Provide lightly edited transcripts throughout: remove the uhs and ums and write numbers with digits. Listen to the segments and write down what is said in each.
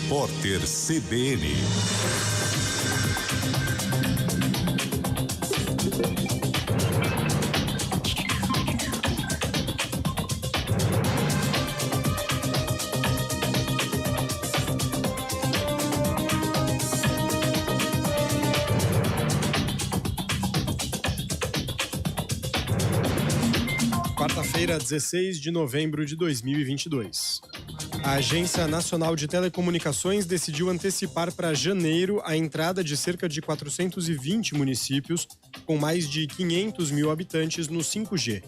Repórter CBN. Quarta-feira, 16 de novembro de 2022. A Agência Nacional de Telecomunicações decidiu antecipar para janeiro a entrada de cerca de 420 municípios com mais de 500 mil habitantes no 5G.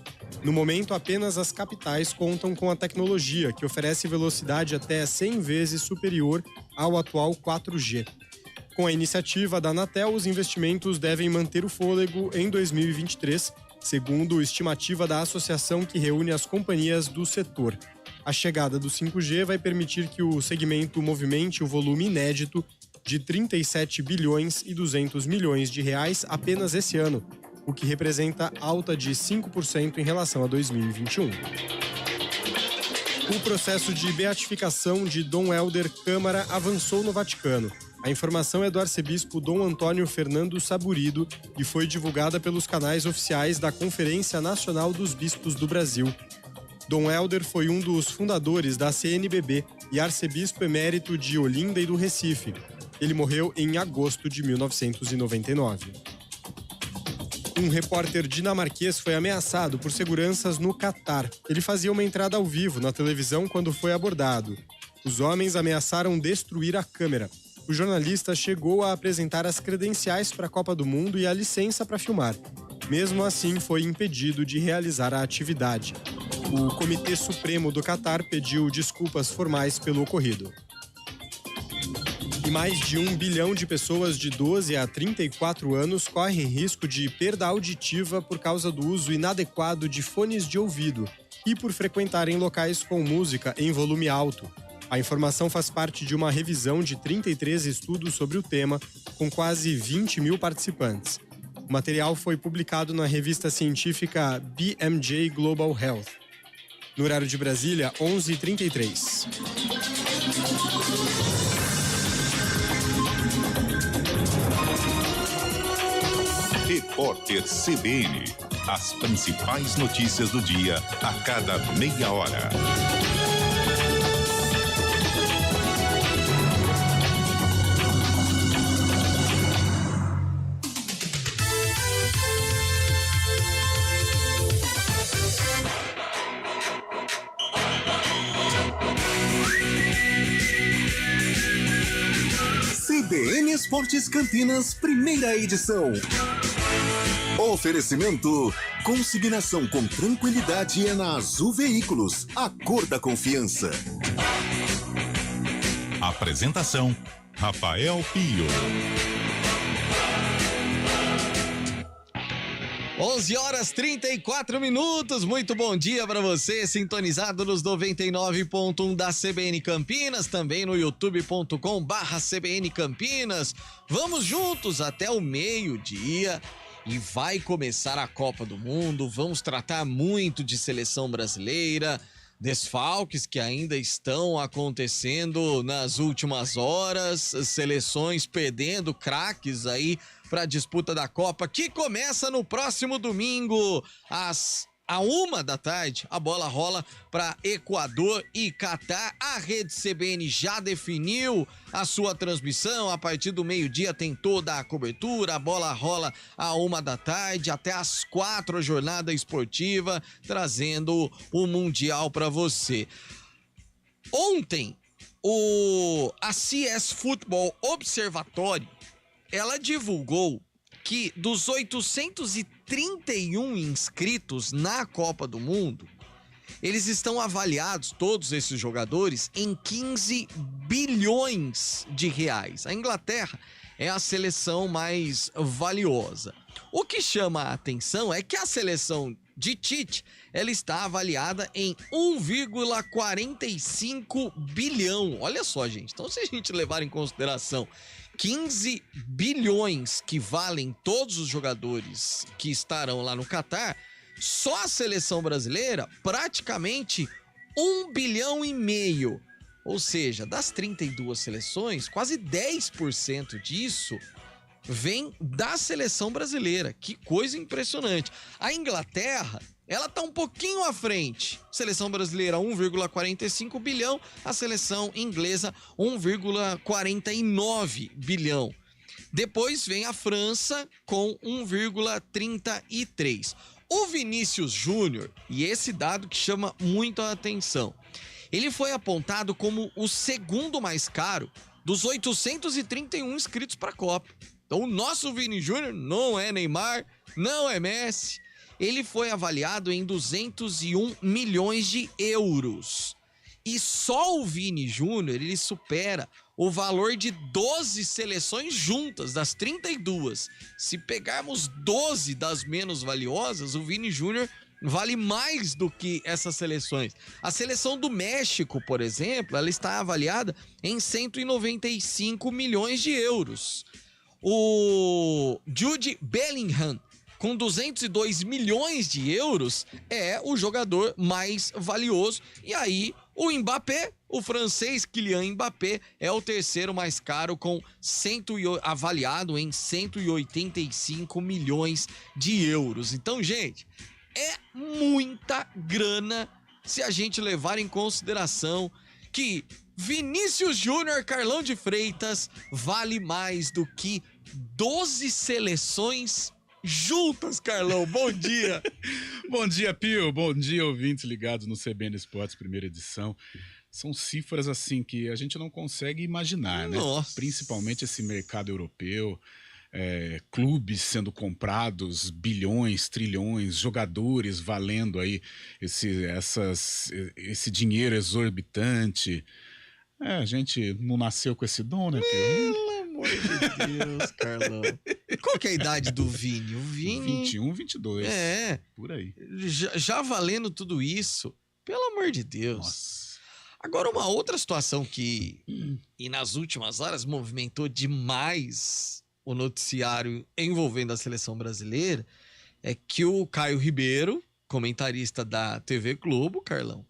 No momento, apenas as capitais contam com a tecnologia, que oferece velocidade até 100 vezes superior ao atual 4G. Com a iniciativa da Anatel, os investimentos devem manter o fôlego em 2023, segundo estimativa da associação que reúne as companhias do setor. A chegada do 5G vai permitir que o segmento movimente o volume inédito de 37 bilhões e 200 milhões de reais apenas esse ano, o que representa alta de 5% em relação a 2021. O processo de beatificação de Dom Helder Câmara avançou no Vaticano. A informação é do arcebispo Dom Antônio Fernando Saburido e foi divulgada pelos canais oficiais da Conferência Nacional dos Bispos do Brasil. Dom Helder foi um dos fundadores da CNBB e arcebispo emérito de Olinda e do Recife. Ele morreu em agosto de 1999. Um repórter dinamarquês foi ameaçado por seguranças no Catar. Ele fazia uma entrada ao vivo na televisão quando foi abordado. Os homens ameaçaram destruir a câmera. O jornalista chegou a apresentar as credenciais para a Copa do Mundo e a licença para filmar. Mesmo assim, foi impedido de realizar a atividade. O Comitê Supremo do Catar pediu desculpas formais pelo ocorrido. E mais de 1 bilhão de pessoas de 12 a 34 anos correm risco de perda auditiva por causa do uso inadequado de fones de ouvido e por frequentarem locais com música em volume alto. A informação faz parte de uma revisão de 33 estudos sobre o tema, com quase 20 mil participantes. O material foi publicado na revista científica BMJ Global Health. No horário de Brasília, 11h33. Repórter CBN. As principais notícias do dia a cada meia hora. CBN Esportes Campinas, primeira edição. Oferecimento: consignação com tranquilidade é na Azul Veículos, a cor da confiança. Apresentação: Rafael Pio. 11h34. Muito bom dia para você, sintonizado nos 99.1 da CBN Campinas, também no youtube.com/CBN Campinas. Vamos juntos até o meio-dia e vai começar a Copa do Mundo. Vamos tratar muito de seleção brasileira, desfalques que ainda estão acontecendo nas últimas horas, seleções perdendo craques aí para a disputa da Copa, que começa no próximo domingo, às 1h, a bola rola para Equador e Catar. A rede CBN já definiu a sua transmissão. A partir do meio-dia tem toda a cobertura. A bola rola à 1h até às 4h, a jornada esportiva, trazendo o Mundial para você. Ontem, a CS Futebol Observatório, ela divulgou que dos 831 inscritos na Copa do Mundo, eles estão avaliados, todos esses jogadores, em 15 bilhões de reais. A Inglaterra é a seleção mais valiosa. O que chama a atenção é que a seleção de Tite, ela está avaliada em 1,45 bilhão. Olha só, gente. Então, se a gente levar em consideração 15 bilhões que valem todos os jogadores que estarão lá no Catar, só a seleção brasileira, praticamente 1,5 bilhão Ou seja, das 32 seleções, quase 10% disso vem da seleção brasileira. Que coisa impressionante. A Inglaterra, ela tá um pouquinho à frente. Seleção brasileira 1,45 bilhão, a seleção inglesa 1,49 bilhão. Depois vem a França com 1,33. O Vinícius Júnior, e esse dado que chama muito a atenção, ele foi apontado como o segundo mais caro dos 831 inscritos para a Copa. Então o nosso Vini Júnior não é Neymar, não é Messi. Ele foi avaliado em 201 milhões de euros. E só o Vini Júnior, ele supera o valor de 12 seleções juntas, das 32. Se pegarmos 12 das menos valiosas, o Vini Júnior vale mais do que essas seleções. A seleção do México, por exemplo, ela está avaliada em 195 milhões de euros. O Jude Bellingham, com 202 milhões de euros, é o jogador mais valioso. E aí, o Mbappé, o francês Kylian Mbappé, é o terceiro mais caro, avaliado em 185 milhões de euros. Então, gente, é muita grana se a gente levar em consideração que Vinícius Júnior Carlão de Freitas vale mais do que 12 seleções juntas, Carlão. Bom dia. Bom dia, Pio. Bom dia, ouvintes ligados no CBN Esportes, primeira edição. São cifras assim que a gente não consegue imaginar, né? Nossa. Principalmente esse mercado europeu, clubes sendo comprados, bilhões, trilhões, jogadores valendo aí esse dinheiro exorbitante. A gente não nasceu com esse dom, né, Pio? Pelo amor de Deus, Carlão. Qual que é a idade do Vini? O Vini... 21, 22. É. Por aí. Já valendo tudo isso, pelo amor de Deus. Nossa. Agora, uma outra situação que, e nas últimas horas, movimentou demais o noticiário envolvendo a seleção brasileira, é que o Caio Ribeiro, comentarista da TV Globo, Carlão,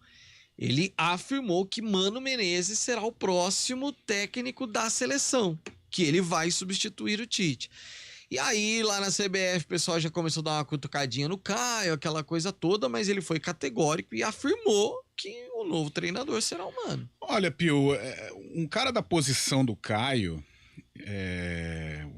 ele afirmou que Mano Menezes será o próximo técnico da seleção, que ele vai substituir o Tite. E aí, lá na CBF, o pessoal já começou a dar uma cutucadinha no Caio, aquela coisa toda, mas ele foi categórico e afirmou que o novo treinador será o Mano. Olha, Pio, um cara da posição do Caio,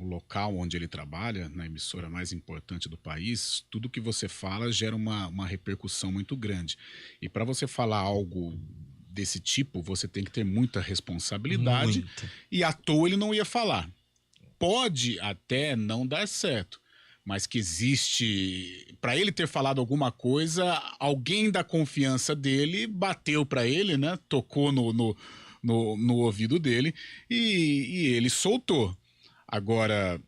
o local onde ele trabalha, na emissora mais importante do país, tudo que você fala gera uma repercussão muito grande. E para você falar algo desse tipo, você tem que ter muita responsabilidade. Muita. E à toa ele não ia falar. Pode até não dar certo, mas que existe... Para ele ter falado alguma coisa, alguém da confiança dele bateu para ele, né? Tocou no ouvido dele e ele soltou. Agora,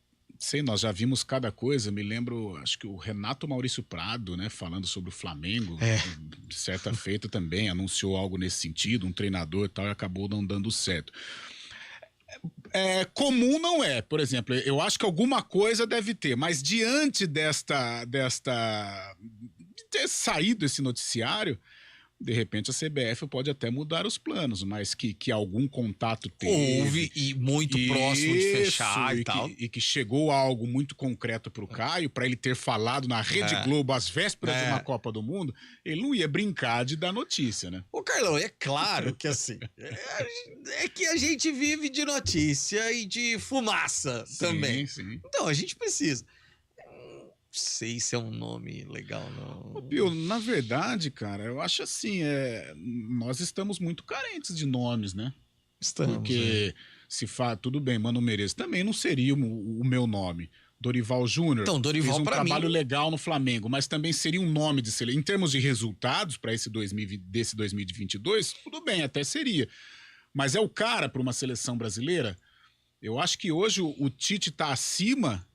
nós já vimos cada coisa. Me lembro, acho que o Renato Maurício Prado, né, falando sobre o Flamengo, certa feita também, anunciou algo nesse sentido, um treinador e tal, e acabou não dando certo. Comum não é, por exemplo, eu acho que alguma coisa deve ter, mas diante de ter saído esse noticiário, de repente a CBF pode até mudar os planos, mas que algum contato teve. Houve e muito próximo de fechar e tal. E que chegou a algo muito concreto pro Caio, para ele ter falado na Rede Globo às vésperas de uma Copa do Mundo, ele não ia brincar de dar notícia, né? Ô, Carlão, é claro que assim, é que a gente vive de notícia e de fumaça também. Sim. Então, a gente precisa. Não sei se é um nome legal, não. Ô, Pio, na verdade, cara, eu acho assim, nós estamos muito carentes de nomes, né? Estamos. Porque tudo bem, Mano Menezes também não seria o meu nome. Dorival Júnior Então, Dorival, fez um pra trabalho mim... legal no Flamengo, mas também seria um nome de seleção. Em termos de resultados para esse 2022, tudo bem, até seria. Mas é o cara para uma seleção brasileira? Eu acho que hoje o Tite está acima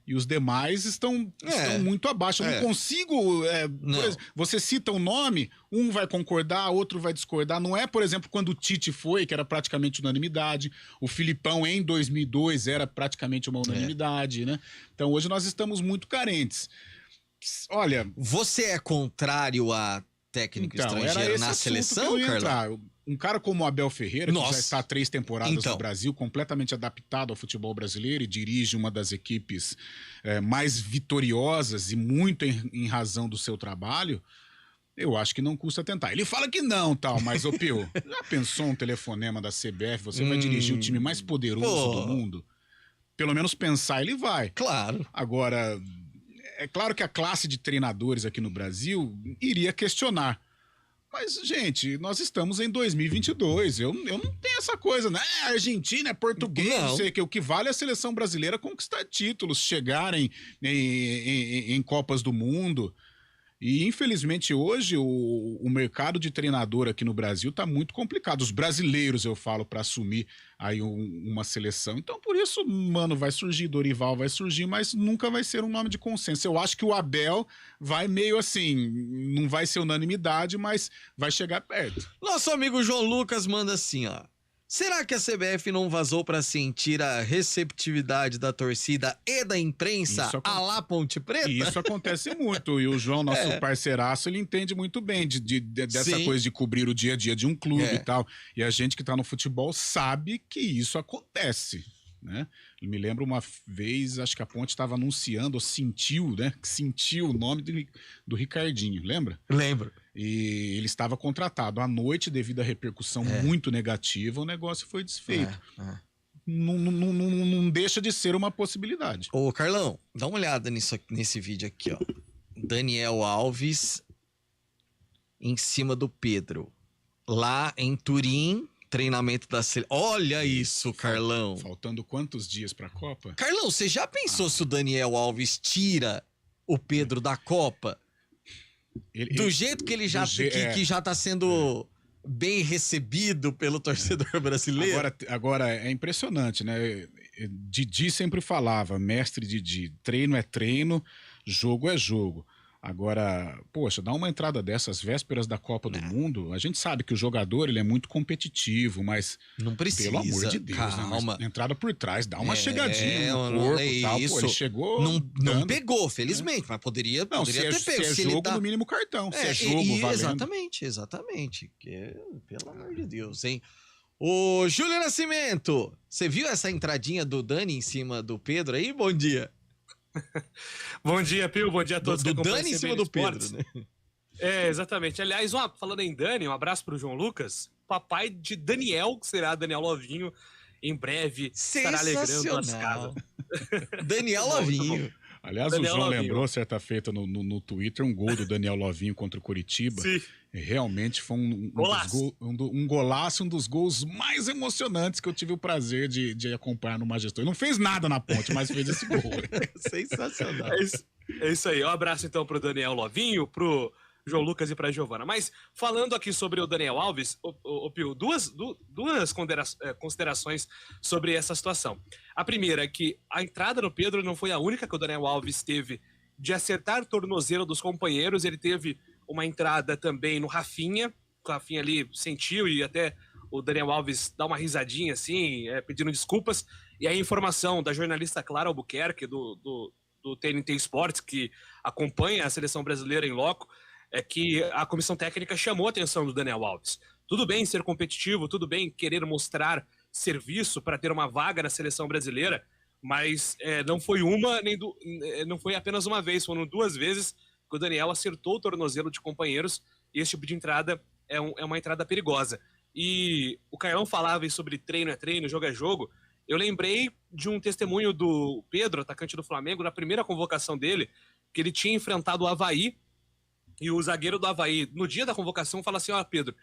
e os demais estão muito abaixo. Eu não consigo... Não. Por exemplo, você cita um nome, um vai concordar, outro vai discordar. Não é, por exemplo, quando o Tite foi, que era praticamente unanimidade. O Filipão, em 2002, era praticamente uma unanimidade, né? Então, hoje nós estamos muito carentes. Olha... Você é contrário a técnico estrangeiro na seleção, Carlão? um cara como o Abel Ferreira, que Nossa. já está há 3 temporadas Então. no Brasil, completamente adaptado ao futebol brasileiro e dirige uma das equipes mais vitoriosas e muito em razão do seu trabalho, eu acho que não custa tentar. Ele fala que não, tal, mas, ô Pio, já pensou um telefonema da CBF? Você vai dirigir o time mais poderoso do mundo? Pelo menos pensar ele vai. Claro. Agora, é claro que a classe de treinadores aqui no Brasil iria questionar. Mas, gente, nós estamos em 2022. Eu não tenho essa coisa, né? Argentina é português, não sei o que. O que vale é a seleção brasileira conquistar títulos, chegarem em Copas do Mundo. E, infelizmente, hoje o mercado de treinador aqui no Brasil está muito complicado. Os brasileiros, eu falo, para assumir aí uma seleção. Então, por isso, mano, vai surgir, Dorival vai surgir, mas nunca vai ser um nome de consenso. Eu acho que o Abel vai meio assim, não vai ser unanimidade, mas vai chegar perto. Nosso amigo João Lucas manda assim, ó. Será que a CBF não vazou pra sentir a receptividade da torcida e da imprensa à la Ponte Preta? Isso acontece muito. E o João, nosso parceiraço, ele entende muito bem dessa coisa de cobrir o dia a dia de um clube e tal. E a gente que tá no futebol sabe que isso acontece, né? Eu me lembro uma vez, acho que a Ponte estava anunciando, ou sentiu, né? Sentiu o nome do Ricardinho, lembra? Lembro. E ele estava contratado. À noite, devido à repercussão muito negativa, o negócio foi desfeito. Não deixa de ser uma possibilidade. Ô, Carlão, dá uma olhada nesse vídeo aqui, ó. Daniel Alves em cima do Pedro. Lá em Turim, treinamento da seleção. Olha isso, Carlão. Faltando quantos dias para a Copa? Carlão, você já pensou se o Daniel Alves tira o Pedro da Copa? Do jeito que ele já, que já tá sendo bem recebido pelo torcedor brasileiro. Agora é impressionante, né? Didi sempre falava, mestre Didi, treino é treino, jogo é jogo. Agora, poxa, dá uma entrada dessas vésperas da Copa do Mundo, a gente sabe que o jogador ele é muito competitivo, mas não precisa, pelo amor de Deus, calma. Né? Entrada por trás, dá uma chegadinha no corpo e tal. Isso. Pô, ele chegou não pegou, felizmente, mas poderia ter pego. Se é jogo, no mínimo cartão. Se é jogo, valendo. Exatamente. Pelo amor de Deus, hein? Ô, Júlio Nascimento, você viu essa entradinha do Dani em cima do Pedro aí? Bom dia. Bom dia, Pio. Bom dia a todos. Do Dani em cima do Pedro, né? É, exatamente. Aliás, falando em Dani, um abraço pro João Lucas, papai de Daniel, que será Daniel Lovinho, em breve estará alegrando as casas. Daniel Lovinho. Aliás, Daniel o João Lovinho lembrou certa feita no Twitter um gol do Daniel Lovinho contra o Curitiba. Sim. Realmente foi um golaço, um dos gols mais emocionantes que eu tive o prazer de acompanhar no Majestor. Ele não fez nada na Ponte, mas fez esse gol. Sensacional. É isso aí. Um abraço então pro Daniel Lovinho, pro João Lucas e pra Giovana. Mas falando aqui sobre o Daniel Alves, o Pio, duas considerações sobre essa situação. A primeira é que a entrada no Pedro não foi a única que o Daniel Alves teve de acertar o tornozelo dos companheiros. Ele teve uma entrada também no Rafinha. O Rafinha ali sentiu e até o Daniel Alves dá uma risadinha assim, pedindo desculpas. E a informação da jornalista Clara Albuquerque do TNT Esportes, que acompanha a seleção brasileira em loco, é que a comissão técnica chamou a atenção do Daniel Alves. Tudo bem ser competitivo, tudo bem querer mostrar serviço para ter uma vaga na seleção brasileira, mas não foi não foi apenas uma vez, foram 2 vezes que o Daniel acertou o tornozelo de companheiros, e esse tipo de entrada é uma entrada perigosa. E o Carlão falava sobre treino é treino, jogo é jogo. Eu lembrei de um testemunho do Pedro, atacante do Flamengo, na primeira convocação dele, que ele tinha enfrentado o Avaí, e o zagueiro do Avaí, no dia da convocação, fala assim: ó, Pedro,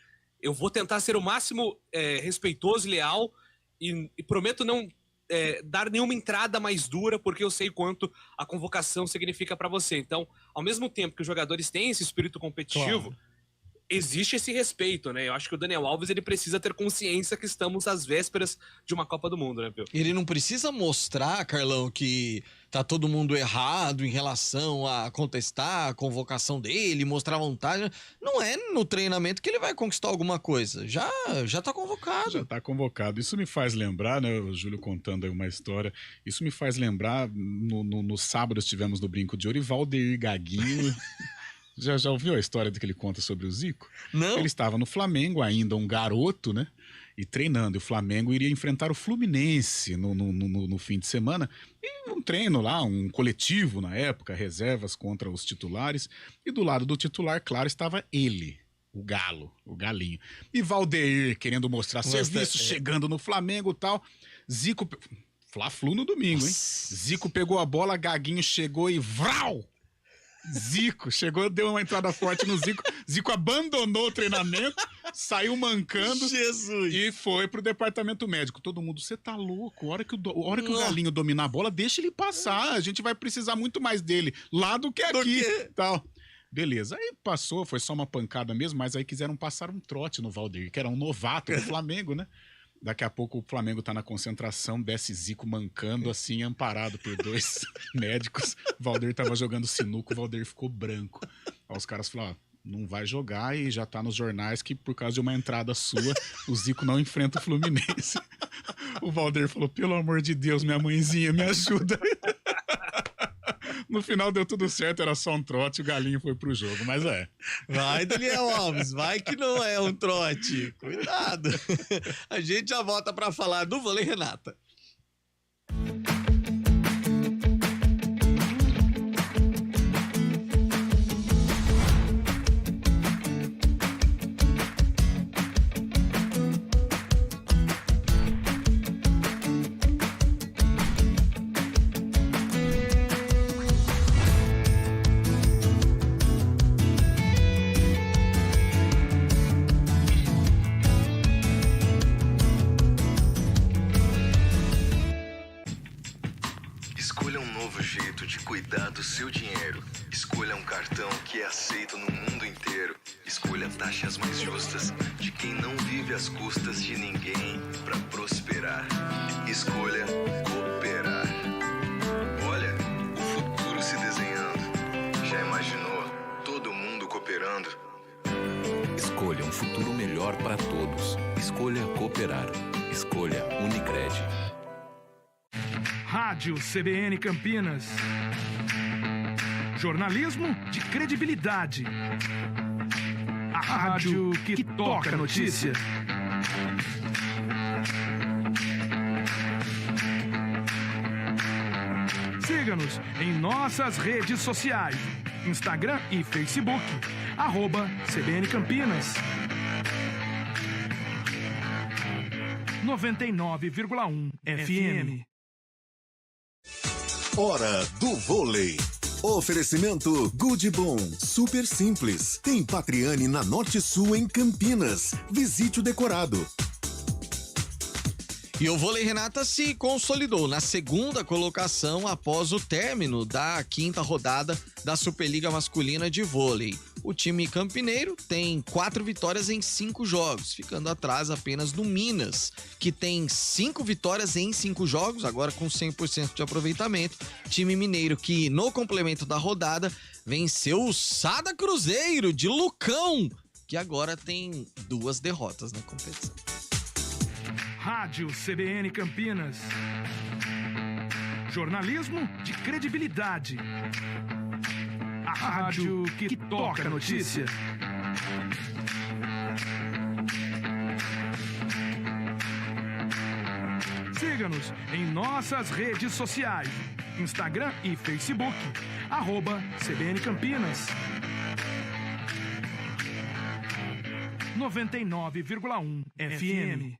eu vou tentar ser o máximo respeitoso e leal e prometo não dar nenhuma entrada mais dura, porque eu sei quanto a convocação significa para você. Então, ao mesmo tempo que os jogadores têm esse espírito competitivo, claro, existe esse respeito, né? Eu acho que o Daniel Alves ele precisa ter consciência que estamos às vésperas de uma Copa do Mundo, né, Pio? Ele não precisa mostrar, Carlão, que tá todo mundo errado em relação a contestar a convocação dele, mostrar vontade. Não é no treinamento que ele vai conquistar alguma coisa. Já tá convocado. Já tá convocado. Isso me faz lembrar, né, o Júlio contando aí uma história, isso me faz lembrar, no sábado estivemos no Brinco de Ouro e Valdeir Gaguinho Já ouviu a história que ele conta sobre o Zico? Não. Ele estava no Flamengo, ainda um garoto, né? E treinando. E o Flamengo iria enfrentar o Fluminense no fim de semana. E um treino lá, um coletivo na época, reservas contra os titulares. E do lado do titular, claro, estava ele, o Galo, o Galinho. E Valdeir querendo mostrar serviço, chegando no Flamengo e tal. Zico... Fla-Flu no domingo, hein? Zico pegou a bola, Gaguinho chegou e vrau! Zico chegou, deu uma entrada forte no Zico. Zico abandonou o treinamento, saiu mancando. Jesus! E foi pro departamento médico. Todo mundo, você tá louco? A hora que o Galinho dominar a bola, deixa ele passar. A gente vai precisar muito mais dele lá do que aqui. Tal. Beleza. Aí passou, foi só uma pancada mesmo, mas aí quiseram passar um trote no Valdeir, que era um novato do Flamengo, né? Daqui a pouco o Flamengo tá na concentração, desce Zico mancando, assim, amparado por 2 médicos. O Valdeir tava jogando sinuca, o Valdeir ficou branco. Aí os caras falaram, não vai jogar e já tá nos jornais que por causa de uma entrada sua, o Zico não enfrenta o Fluminense. O Valdeir falou, pelo amor de Deus, minha mãezinha, me ajuda. No final deu tudo certo, era só um trote, o Galinho foi pro jogo, mas Vai, Daniel Alves, vai que não é um trote. Cuidado. A gente já volta pra falar do vôlei, Renata. Escolha um novo jeito de cuidar do seu dinheiro. Escolha um cartão que é aceito no mundo inteiro. Escolha taxas mais justas de quem não vive às custas de ninguém para prosperar. Escolha cooperar. Olha, o futuro se desenhando. Já imaginou todo mundo cooperando? Escolha um futuro melhor para todos. Escolha cooperar. Escolha Unicred. Rádio CBN Campinas. Jornalismo de credibilidade. A rádio que toca a notícia. Siga-nos em nossas redes sociais. Instagram e Facebook. @CBN Campinas. 99,1 FM. Hora do vôlei. Oferecimento Good Bom, super simples. Tem Patriani na Norte Sul em Campinas. Visite o decorado. E o vôlei, Renata, se consolidou na segunda colocação após o término da 5ª rodada da Superliga Masculina de Vôlei. O time campineiro tem 4 vitórias em 5 jogos, ficando atrás apenas do Minas, que tem 5 vitórias em 5 jogos, agora com 100% de aproveitamento. Time mineiro que, no complemento da rodada, venceu o Sada Cruzeiro de Lucão, que agora tem 2 derrotas na competição. Rádio CBN Campinas. Jornalismo de credibilidade. A rádio que toca a notícia. Siga-nos em nossas redes sociais. Instagram e Facebook. @CBN Campinas. 99,1 FM.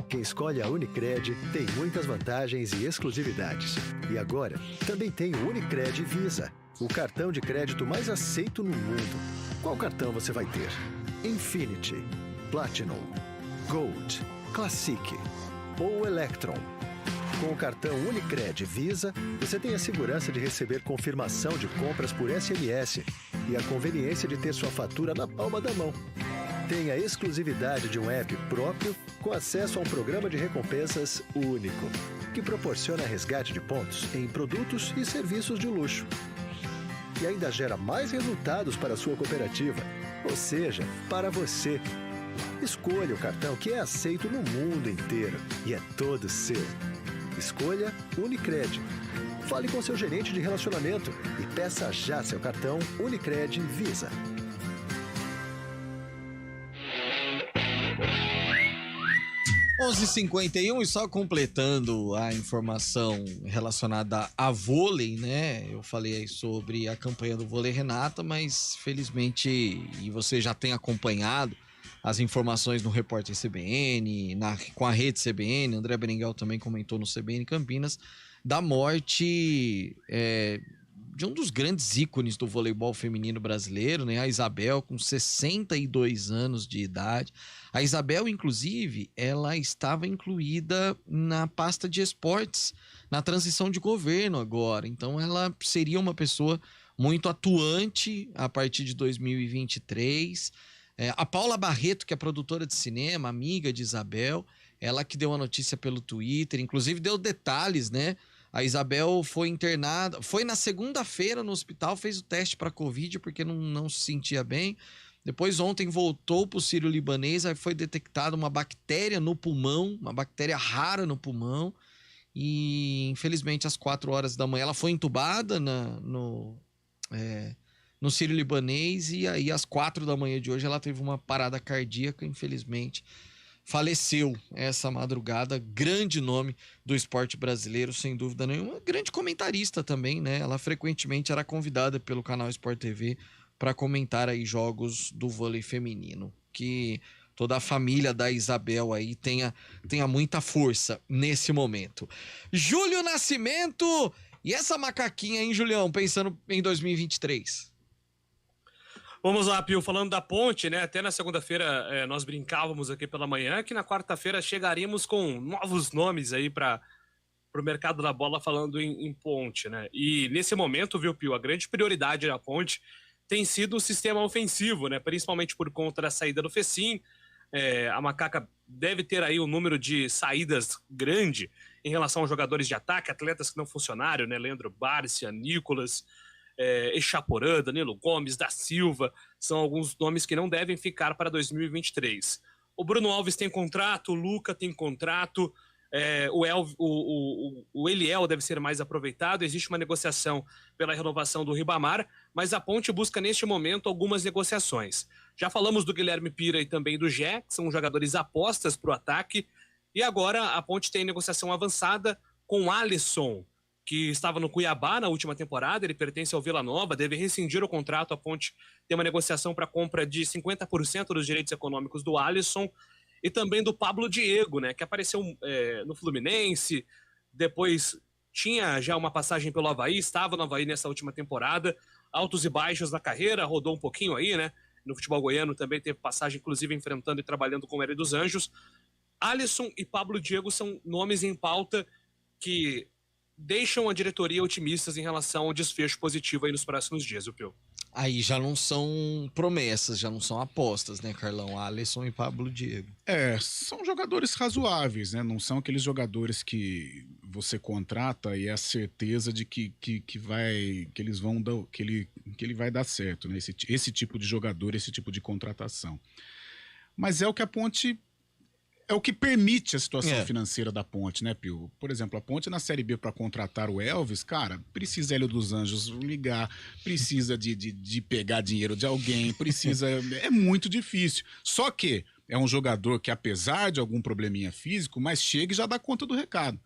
Quem escolhe a Unicred tem muitas vantagens e exclusividades. E agora, também tem o Unicred Visa, o cartão de crédito mais aceito no mundo. Qual cartão você vai ter? Infinity, Platinum, Gold, Classic ou Electron? Com o cartão Unicred Visa, você tem a segurança de receber confirmação de compras por SMS e a conveniência de ter sua fatura na palma da mão. Tem a exclusividade de um app próprio com acesso a um programa de recompensas único, que proporciona resgate de pontos em produtos e serviços de luxo. E ainda gera mais resultados para a sua cooperativa, ou seja, para você. Escolha o cartão que é aceito no mundo inteiro e é todo seu. Escolha Unicred. Fale com seu gerente de relacionamento e peça já seu cartão Unicred Visa. (11h51) e só completando a informação relacionada a vôlei, né? Eu falei aí sobre a campanha do Vôlei Renata, mas felizmente, e você já tem acompanhado as informações no Repórter CBN, com a rede CBN, André Berenguel também comentou no CBN Campinas, da morte de um dos grandes ícones do voleibol feminino brasileiro, né? A Isabel, com 62 anos de idade. A Isabel, inclusive, ela estava incluída na pasta de esportes, na transição de governo agora. Então, ela seria uma pessoa muito atuante a partir de 2023. A Paula Barreto, que é produtora de cinema, amiga de Isabel, ela que deu a notícia pelo Twitter, inclusive deu detalhes, né? A Isabel foi internada, foi na segunda-feira no hospital, fez o teste para Covid porque não se sentia bem. Depois ontem voltou para o Sírio-Libanês, aí foi detectada uma bactéria no pulmão, uma bactéria rara no pulmão. E infelizmente às 4 horas da manhã ela foi entubada no Sírio-Libanês e aí às 4 da manhã de hoje ela teve uma parada cardíaca, infelizmente. Faleceu essa madrugada, grande nome do esporte brasileiro, sem dúvida nenhuma. Grande comentarista também, né? Ela frequentemente era convidada pelo canal Sport TV para comentar aí jogos do vôlei feminino. Que toda a família da Isabel aí tenha muita força nesse momento. Júlio Nascimento! E essa macaquinha, hein, Julião? Pensando em 2023. Vamos lá, Pio, falando da Ponte, né? Até na segunda-feira nós brincávamos aqui pela manhã que na quarta-feira chegaríamos com novos nomes aí para o mercado da bola falando em Ponte, né? E nesse momento, viu, Pio, a grande prioridade da Ponte tem sido o sistema ofensivo, né? Principalmente por conta da saída do Fecim. A Macaca deve ter aí um número de saídas grande em relação aos jogadores de ataque, atletas que não funcionaram, né? Leandro Bárcia, Nicolas, Echaporã, Danilo Gomes, da Silva, são alguns nomes que não devem ficar para 2023. O Bruno Alves tem contrato, o Luca tem contrato, o Eliel deve ser mais aproveitado, existe uma negociação pela renovação do Ribamar, mas a Ponte busca neste momento algumas negociações. Já falamos do Guilherme Pira e também do Gé, que são jogadores apostas para o ataque, e agora a Ponte tem negociação avançada com o Alisson, que estava no Cuiabá na última temporada, ele pertence ao Vila Nova, deve rescindir o contrato. A Ponte tem uma negociação para compra de 50% dos direitos econômicos do Alisson e também do Pablo Diego, né, que apareceu no Fluminense, depois tinha já uma passagem pelo Avaí, estava no Avaí nessa última temporada, altos e baixos na carreira, rodou um pouquinho aí, né, no futebol goiano também teve passagem, inclusive enfrentando e trabalhando com o Hélio dos Anjos. Alisson e Pablo Diego são nomes em pauta que deixam a diretoria otimistas em relação ao desfecho positivo aí nos próximos dias, viu, Pio? Aí já não são promessas, já não são apostas, né, Carlão? Alisson e Pablo Diego. São jogadores razoáveis, né? Não são aqueles jogadores que você contrata e é a certeza de que ele vai dar certo, né? Esse tipo de jogador, esse tipo de contratação. Mas é o que a Ponte... É o que permite a situação financeira da Ponte, né, Pio? Por exemplo, a Ponte na Série B para contratar o Elvis, cara, precisa Hélio dos Anjos ligar, precisa de pegar dinheiro de alguém, precisa... é muito difícil. Só que é um jogador que, apesar de algum probleminha físico, mas chega e já dá conta do recado.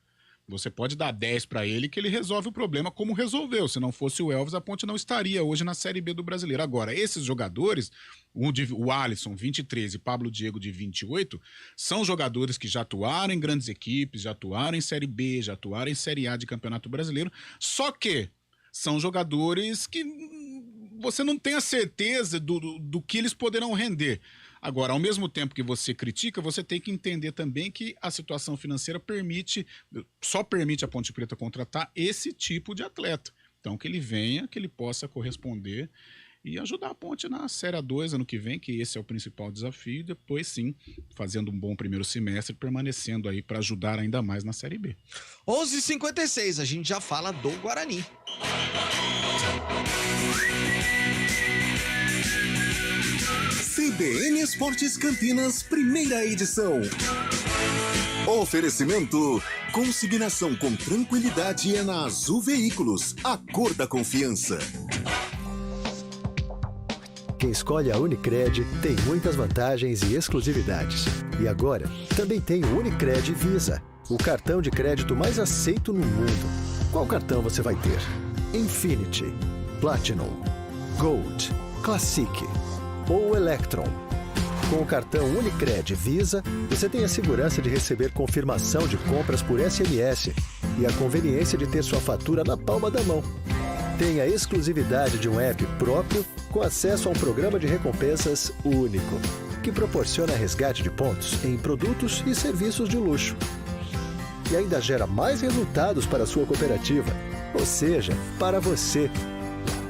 Você pode dar 10 para ele que ele resolve o problema como resolveu. Se não fosse o Elvis, a Ponte não estaria hoje na Série B do Brasileiro. Agora, esses jogadores, o Alisson, 23, e Pablo Diego, de 28, são jogadores que já atuaram em grandes equipes, já atuaram em Série B, já atuaram em Série A de Campeonato Brasileiro, só que são jogadores que você não tem a certeza do que eles poderão render. Agora, ao mesmo tempo que você critica, você tem que entender também que a situação financeira só permite a Ponte Preta contratar esse tipo de atleta. Então, que ele venha, que ele possa corresponder e ajudar a Ponte na Série A2 ano que vem, que esse é o principal desafio, e depois sim, fazendo um bom primeiro semestre, permanecendo aí para ajudar ainda mais na Série B. 11h56, a gente já fala do Guarani. CBN Esportes Campinas, primeira edição. Oferecimento: consignação com tranquilidade é na Azul Veículos, a cor da confiança. Quem escolhe a Unicred tem muitas vantagens e exclusividades. E agora, também tem o Unicred Visa, o cartão de crédito mais aceito no mundo. Qual cartão você vai ter? Infinity, Platinum, Gold, Classic ou Electron. Com o cartão Unicred Visa, você tem a segurança de receber confirmação de compras por SMS e a conveniência de ter sua fatura na palma da mão. Tem a exclusividade de um app próprio com acesso a um programa de recompensas único, que proporciona resgate de pontos em produtos e serviços de luxo. E ainda gera mais resultados para a sua cooperativa, ou seja, para você.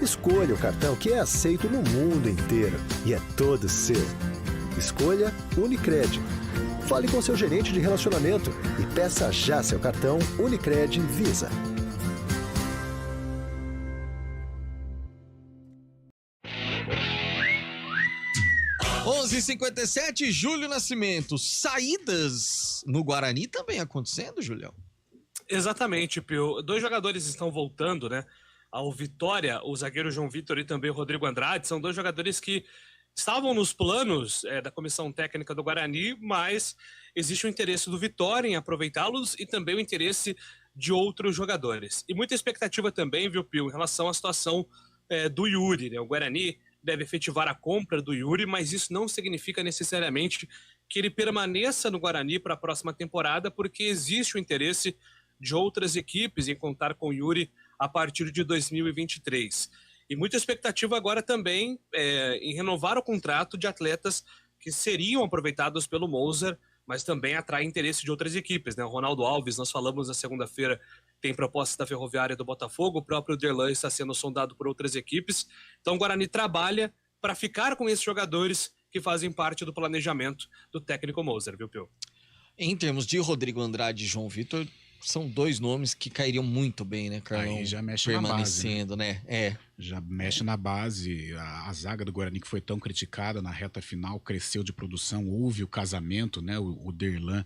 Escolha o cartão que é aceito no mundo inteiro e é todo seu. Escolha Unicred. Fale com seu gerente de relacionamento e peça já seu cartão Unicred Visa. (11h57), Júlio Nascimento. Saídas no Guarani também acontecendo, Julião? Exatamente, Pio. 2 jogadores estão voltando, né? Ao Vitória, o zagueiro João Vitor e também o Rodrigo Andrade. São 2 jogadores que estavam nos planos da comissão técnica do Guarani, mas existe o interesse do Vitória em aproveitá-los e também o interesse de outros jogadores. E muita expectativa também, viu, Pio, em relação à situação do Yuri, né? O Guarani deve efetivar a compra do Yuri, mas isso não significa necessariamente que ele permaneça no Guarani para a próxima temporada, porque existe o interesse de outras equipes em contar com o Yuri a partir de 2023. E muita expectativa agora também em renovar o contrato de atletas que seriam aproveitados pelo Moser, mas também atrai interesse de outras equipes, né? O Ronaldo Alves, nós falamos na segunda-feira, tem propostas da Ferroviária e do Botafogo, o próprio Derlan está sendo sondado por outras equipes. Então o Guarani trabalha para ficar com esses jogadores que fazem parte do planejamento do técnico Moser, viu, Pio? Em termos de Rodrigo Andrade e João Vitor, são 2 nomes que cairiam muito bem, né, Carlão? Aí já mexe permanecendo, na base, né? Já mexe na base. A zaga do Guarani, que foi tão criticada na reta final, cresceu de produção. Houve o casamento, né? O Derlan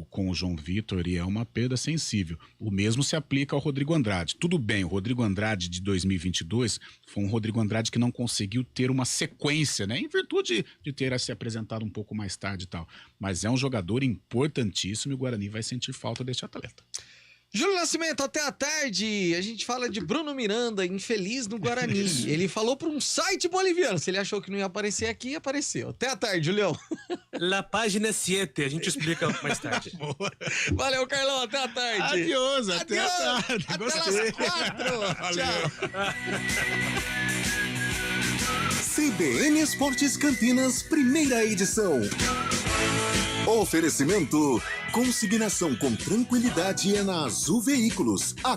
com o João Vitor, e é uma perda sensível. O mesmo se aplica ao Rodrigo Andrade. Tudo bem, o Rodrigo Andrade de 2022 foi um Rodrigo Andrade que não conseguiu ter uma sequência, né? Em virtude de ter se apresentado um pouco mais tarde e tal. Mas é um jogador importantíssimo e o Guarani vai sentir falta deste atleta. Júlio Nascimento, até à tarde, a gente fala de Bruno Miranda, infeliz no Guarani. Ele falou para um site boliviano, se ele achou que não ia aparecer aqui, apareceu. Até à tarde, Julião. La página 7, a gente explica mais tarde. Boa. Valeu, Carlão, até à tarde. Adiós, até à tarde. Até Gostei. às 4. Tchau. CBN Esportes Campinas, primeira edição. Oferecimento: consignação com tranquilidade é na Azul Veículos, a